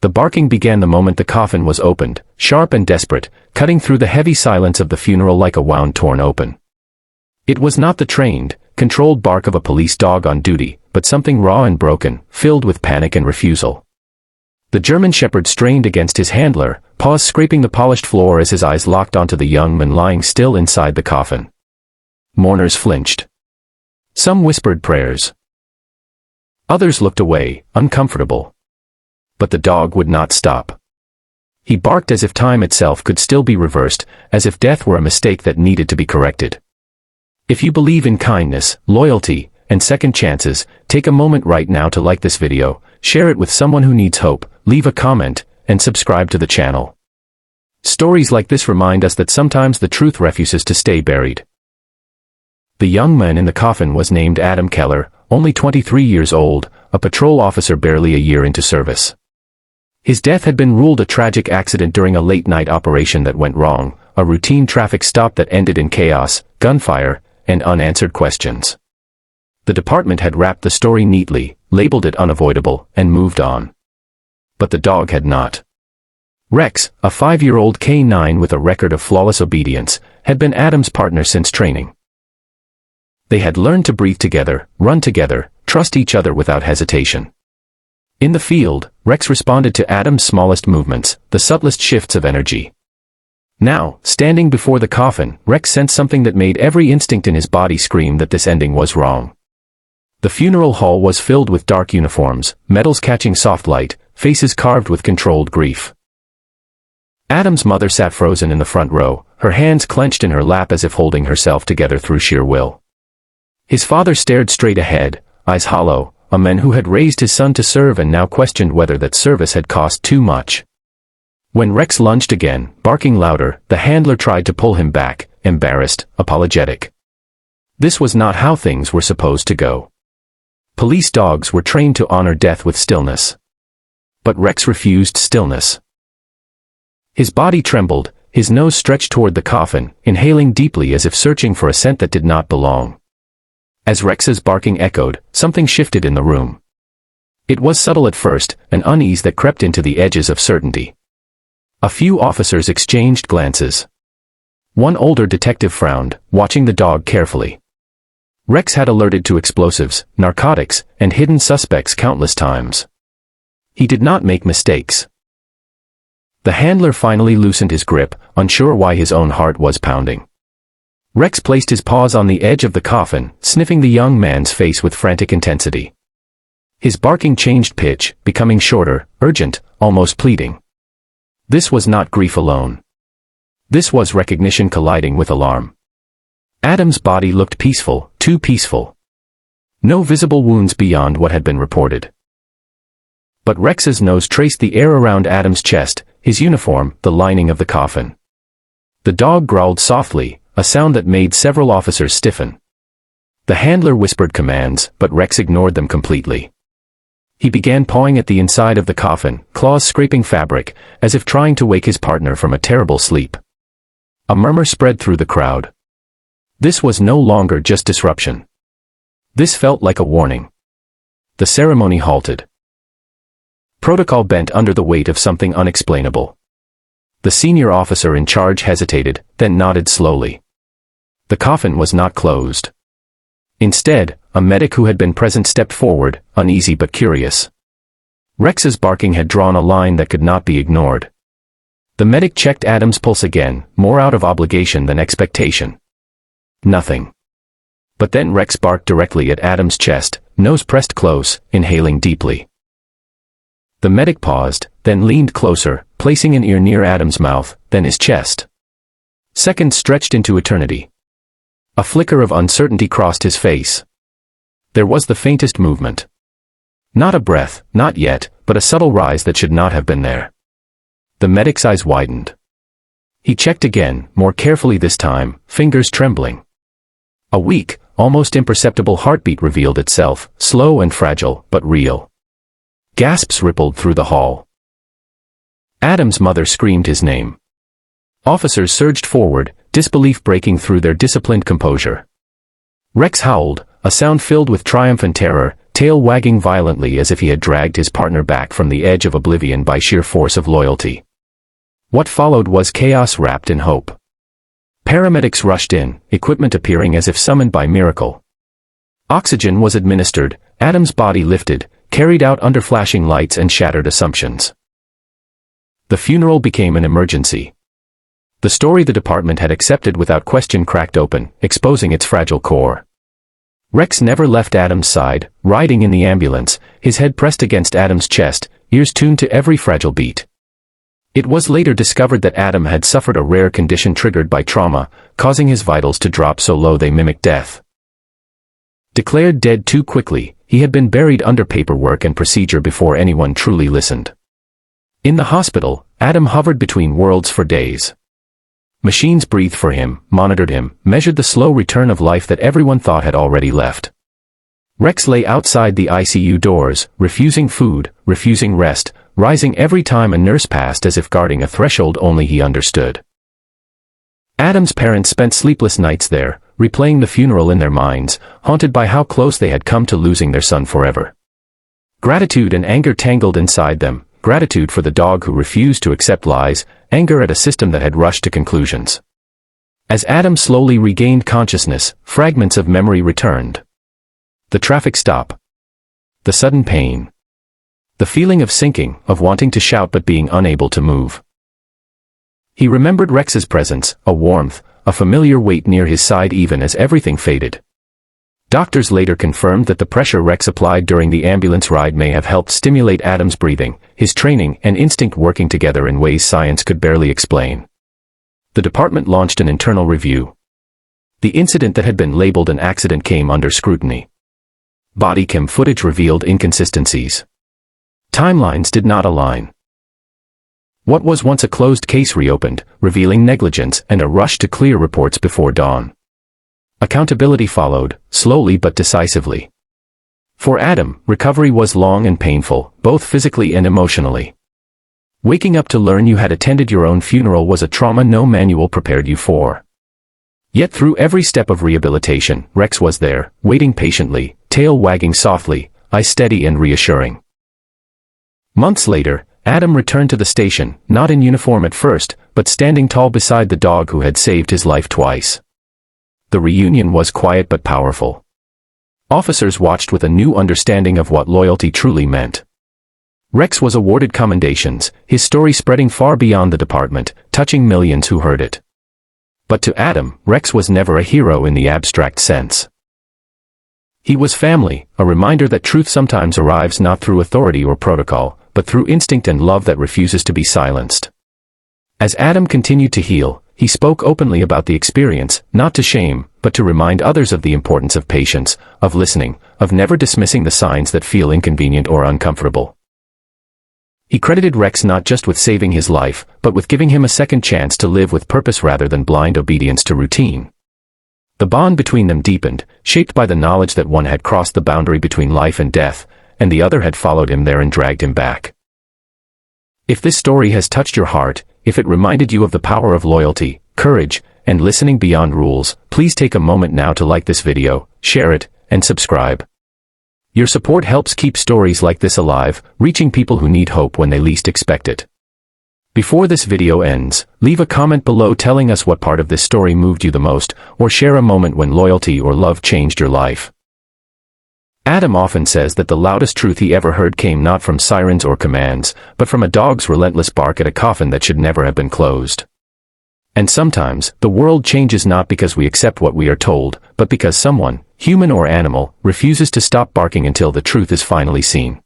The barking began the moment the coffin was opened, sharp and desperate, cutting through the heavy silence of the funeral like a wound torn open. It was not the trained, controlled bark of a police dog on duty, but something raw and broken, filled with panic and refusal. The German shepherd strained against his handler, paws scraping the polished floor as his eyes locked onto the young man lying still inside the coffin. Mourners flinched. Some whispered prayers. Others looked away, uncomfortable. But the dog would not stop. He barked as if time itself could still be reversed, as if death were a mistake that needed to be corrected. If you believe in kindness, loyalty, and second chances, take a moment right now to like this video, share it with someone who needs hope, leave a comment, and subscribe to the channel. Stories like this remind us that sometimes the truth refuses to stay buried. The young man in the coffin was named Adam Keller, only 23 years old, a patrol officer barely a year into service. His death had been ruled a tragic accident during a late-night operation that went wrong, a routine traffic stop that ended in chaos, gunfire, and unanswered questions. The department had wrapped the story neatly, labeled it unavoidable, and moved on. But the dog had not. Rex, a 5-year-old K9 with a record of flawless obedience, had been Adam's partner since training. They had learned to breathe together, run together, trust each other without hesitation. In the field, Rex responded to Adam's smallest movements, the subtlest shifts of energy. Now, standing before the coffin, Rex sensed something that made every instinct in his body scream that this ending was wrong. The funeral hall was filled with dark uniforms, medals catching soft light, faces carved with controlled grief. Adam's mother sat frozen in the front row, her hands clenched in her lap as if holding herself together through sheer will. His father stared straight ahead, eyes hollow, a man who had raised his son to serve and now questioned whether that service had cost too much. When Rex lunged again, barking louder, the handler tried to pull him back, embarrassed, apologetic. This was not how things were supposed to go. Police dogs were trained to honor death with stillness. But Rex refused stillness. His body trembled, his nose stretched toward the coffin, inhaling deeply as if searching for a scent that did not belong. As Rex's barking echoed, something shifted in the room. It was subtle at first, an unease that crept into the edges of certainty. A few officers exchanged glances. One older detective frowned, watching the dog carefully. Rex had alerted to explosives, narcotics, and hidden suspects countless times. He did not make mistakes. The handler finally loosened his grip, unsure why his own heart was pounding. Rex placed his paws on the edge of the coffin, sniffing the young man's face with frantic intensity. His barking changed pitch, becoming shorter, urgent, almost pleading. This was not grief alone. This was recognition colliding with alarm. Adam's body looked peaceful, too peaceful. No visible wounds beyond what had been reported. But Rex's nose traced the air around Adam's chest, his uniform, the lining of the coffin. The dog growled softly, a sound that made several officers stiffen. The handler whispered commands, but Rex ignored them completely. He began pawing at the inside of the coffin, claws scraping fabric, as if trying to wake his partner from a terrible sleep. A murmur spread through the crowd. This was no longer just disruption. This felt like a warning. The ceremony halted. Protocol bent under the weight of something unexplainable. The senior officer in charge hesitated, then nodded slowly. The coffin was not closed. Instead, a medic who had been present stepped forward, uneasy but curious. Rex's barking had drawn a line that could not be ignored. The medic checked Adam's pulse again, more out of obligation than expectation. Nothing. But then Rex barked directly at Adam's chest, nose pressed close, inhaling deeply. The medic paused, then leaned closer, placing an ear near Adam's mouth, then his chest. Seconds stretched into eternity. A flicker of uncertainty crossed his face. There was the faintest movement. Not a breath, not yet, but a subtle rise that should not have been there. The medic's eyes widened. He checked again, more carefully this time, fingers trembling. A weak, almost imperceptible heartbeat revealed itself, slow and fragile, but real. Gasps rippled through the hall. Adam's mother screamed his name. Officers surged forward, disbelief breaking through their disciplined composure. Rex howled, a sound filled with triumph and terror, tail wagging violently as if he had dragged his partner back from the edge of oblivion by sheer force of loyalty. What followed was chaos wrapped in hope. Paramedics rushed in, equipment appearing as if summoned by miracle. Oxygen was administered, Adam's body lifted, carried out under flashing lights and shattered assumptions. The funeral became an emergency. The story the department had accepted without question cracked open, exposing its fragile core. Rex never left Adam's side, riding in the ambulance, his head pressed against Adam's chest, ears tuned to every fragile beat. It was later discovered that Adam had suffered a rare condition triggered by trauma, causing his vitals to drop so low they mimicked death. Declared dead too quickly, he had been buried under paperwork and procedure before anyone truly listened. In the hospital, Adam hovered between worlds for days. Machines breathed for him, monitored him, measured the slow return of life that everyone thought had already left. Rex lay outside the ICU doors, refusing food, refusing rest, rising every time a nurse passed as if guarding a threshold only he understood. Adam's parents spent sleepless nights there, replaying the funeral in their minds, haunted by how close they had come to losing their son forever. Gratitude and anger tangled inside them, gratitude for the dog who refused to accept lies, anger at a system that had rushed to conclusions. As Adam slowly regained consciousness, fragments of memory returned. The traffic stop. The sudden pain. The feeling of sinking, of wanting to shout but being unable to move. He remembered Rex's presence, a warmth, a familiar weight near his side even as everything faded. Doctors later confirmed that the pressure Rex applied during the ambulance ride may have helped stimulate Adam's breathing, his training and instinct working together in ways science could barely explain. The department launched an internal review. The incident that had been labeled an accident came under scrutiny. Body cam footage revealed inconsistencies. Timelines did not align. What was once a closed case reopened, revealing negligence and a rush to clear reports before dawn. Accountability followed, slowly but decisively. For Adam, recovery was long and painful, both physically and emotionally. Waking up to learn you had attended your own funeral was a trauma no manual prepared you for. Yet through every step of rehabilitation, Rex was there, waiting patiently, tail wagging softly, eyes steady and reassuring. Months later, Adam returned to the station, not in uniform at first, but standing tall beside the dog who had saved his life twice. The reunion was quiet but powerful. Officers watched with a new understanding of what loyalty truly meant. Rex was awarded commendations, his story spreading far beyond the department, touching millions who heard it. But to Adam, Rex was never a hero in the abstract sense. He was family, a reminder that truth sometimes arrives not through authority or protocol, but through instinct and love that refuses to be silenced. As Adam continued to heal, he spoke openly about the experience, not to shame, but to remind others of the importance of patience, of listening, of never dismissing the signs that feel inconvenient or uncomfortable. He credited Rex not just with saving his life, but with giving him a second chance to live with purpose rather than blind obedience to routine. The bond between them deepened, shaped by the knowledge that one had crossed the boundary between life and death, and the other had followed him there and dragged him back. If this story has touched your heart, if it reminded you of the power of loyalty, courage, and listening beyond rules, please take a moment now to like this video, share it, and subscribe. Your support helps keep stories like this alive, reaching people who need hope when they least expect it. Before this video ends, leave a comment below telling us what part of this story moved you the most, or share a moment when loyalty or love changed your life. Adam often says that the loudest truth he ever heard came not from sirens or commands, but from a dog's relentless bark at a coffin that should never have been closed. And sometimes, the world changes not because we accept what we are told, but because someone, human or animal, refuses to stop barking until the truth is finally seen.